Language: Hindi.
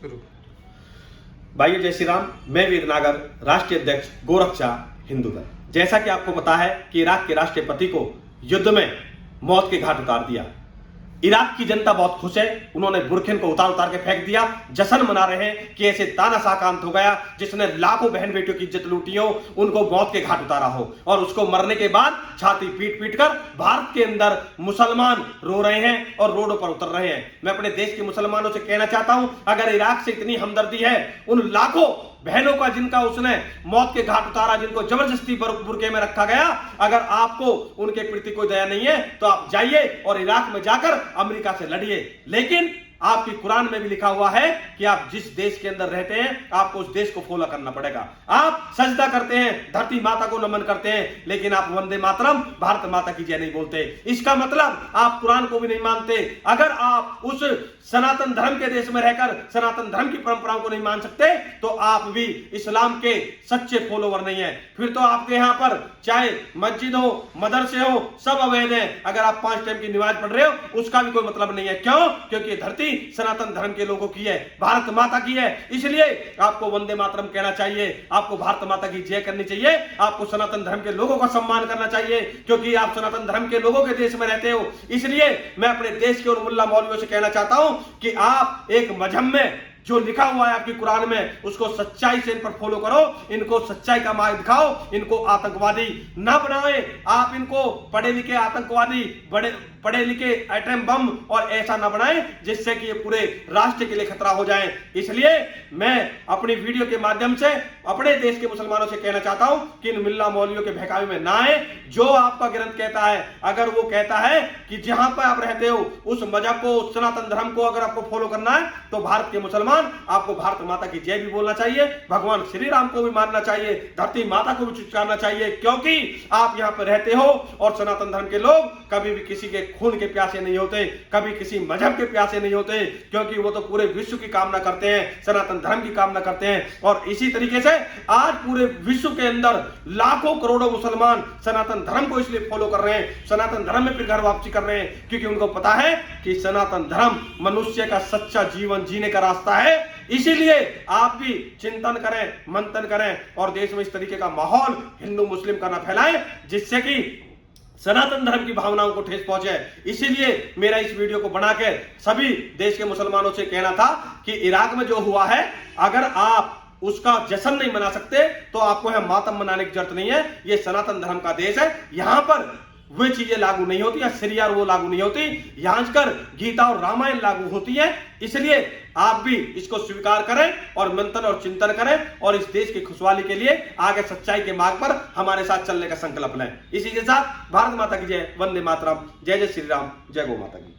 शुरू। भाइयों जय श्री राम। मैं वीरनागर राष्ट्रीय अध्यक्ष गोरक्षा हिंदू दल। जैसा कि आपको पता है कि इराक के राष्ट्रपति को युद्ध में मौत के घाट उतार दिया। इराक की जनता बहुत खुश है। उन्होंने बुरखिन को उतार उतार के फेंक दिया। जश्न मना रहे हैं कि ऐसे तानाशाह का अंत हो गया जिसने लाखों बहन बेटियों की इज्जत लूटी हो, उनको मौत के घाट उतारा हो। और उसको मरने के बाद छाती पीट पीट कर भारत के अंदर मुसलमान रो रहे हैं और रोडों पर उतर रहे हैं। मैं अपने देश के मुसलमानों से कहना चाहता हूं, अगर इराक से इतनी हमदर्दी है उन लाखों बहनों का जिनका उसने मौत के घाट उतारा, जिनको जबरदस्ती बुरके में रखा गया, अगर आपको उनके प्रति कोई दया नहीं है तो आप जाइए और इराक में जाकर अमेरिका से लड़िए। लेकिन आपकी कुरान में भी लिखा हुआ है कि आप जिस देश के अंदर रहते हैं आपको उस देश को फॉलो करना पड़ेगा। आप सजदा करते हैं, धरती माता को नमन करते हैं, लेकिन आप वंदे मातरम भारत माता की जय नहीं बोलते। इसका मतलब आप कुरान को भी नहीं मानते। अगर आप उस सनातन धर्म के देश में रहकर सनातन धर्म की परंपराओं को नहीं मान सकते तो आप भी इस्लाम के सच्चे फॉलोवर नहीं है। फिर तो आपके यहां पर चाहे मस्जिद हो, मदरसे हो, सब अवैध है। अगर आप 5 टाइम की नमाज पढ़ रहे हो उसका भी कोई मतलब नहीं है। क्यों? क्योंकि धरती सनातन धर्म के लोगों की है, भारत माता की है। इसलिए आपको वंदे मातरम कहना चाहिए, आपको भारत माता की जय करनी चाहिए, आपको सनातन धर्म के लोगों का सम्मान करना चाहिए, क्योंकि आप सनातन धर्म के लोगों के देश में रहते हो। इसलिए मैं अपने देश के और मुल्ला मौलवियों से कहना चाहता हूं कि आप एक मजहब में जो लिखा हुआ है आपकी कुरान में उसको सच्चाई से इन पर फॉलो करो, इनको सच्चाई का मार्ग दिखाओ, इनको आतंकवादी ना बनाए। आप इनको पढ़े लिखे आतंकवादी, बड़े पढ़े लिखे एटम बम और ऐसा ना बनाए जिससे कि ये पूरे राष्ट्र के लिए खतरा हो जाए। इसलिए मैं अपनी वीडियो के माध्यम से अपने देश के मुसलमानों से कहना चाहता हूं कि इन मिल्ला मौलवियों के बहकावे में ना आए। जो आपका ग्रंथ कहता है, अगर वो कहता है कि जहां पर आप रहते हो उस मजहब को, उस सनातन धर्म को अगर आपको फॉलो करना है तो भारत के मुसलमान आपको भारत माता की जय भी बोलना चाहिए, भगवान श्री राम को भी मानना चाहिए, धरती माता को भी चुचकारना चाहिए, क्योंकि आप यहां पर रहते हो। और सनातन धर्म के लोग कभी भी किसी के खून के प्यासे नहीं होते, कभी किसी मजहब के प्यासे नहीं होते, क्योंकि वो तो पूरे विश्व की कामना करते हैं, सनातन धर्म की कामना करते हैं। और इसी तरीके से आज पूरे विश्व के अंदर लाखों करोड़ों मुसलमान सनातन धर्म को इसलिए फॉलो कर रहे हैं, सनातन धर्म में फिर घर वापसी कर रहे हैं, क्योंकि उनको पता है कि सनातन धर्म मनुष्य का सच्चा जीवन जीने का रास्ता है। इसीलिए आप भी चिंतन करें, मंथन करें और देश में इस तरीके का माहौल हिंदू मुस्लिम का ना फैलाएं जिससे कि सनातन धर्म की भावनाओं को ठेस पहुंचे। इसीलिए मेरा इस वीडियो को बनाकर सभी देश के मुसलमानों से कहना था कि इराक में जो हुआ है, अगर आप उसका जश्न नहीं मना सकते तो आपको यहां मातम मनाने की जरूरत नहीं है। यह सनातन धर्म का देश है, यहां पर वे चीजें लागू नहीं होती, या सीरिया वो लागू नहीं होती, यहां कर गीता और रामायण लागू होती है। इसलिए आप भी इसको स्वीकार करें और मंथन और चिंतन करें और इस देश की खुशहाली के लिए आगे सच्चाई के मार्ग पर हमारे साथ चलने का संकल्प लें। इसी के साथ भारत माता की जय, वंदे मातरम, जय जय श्री राम, जय गौ माता की।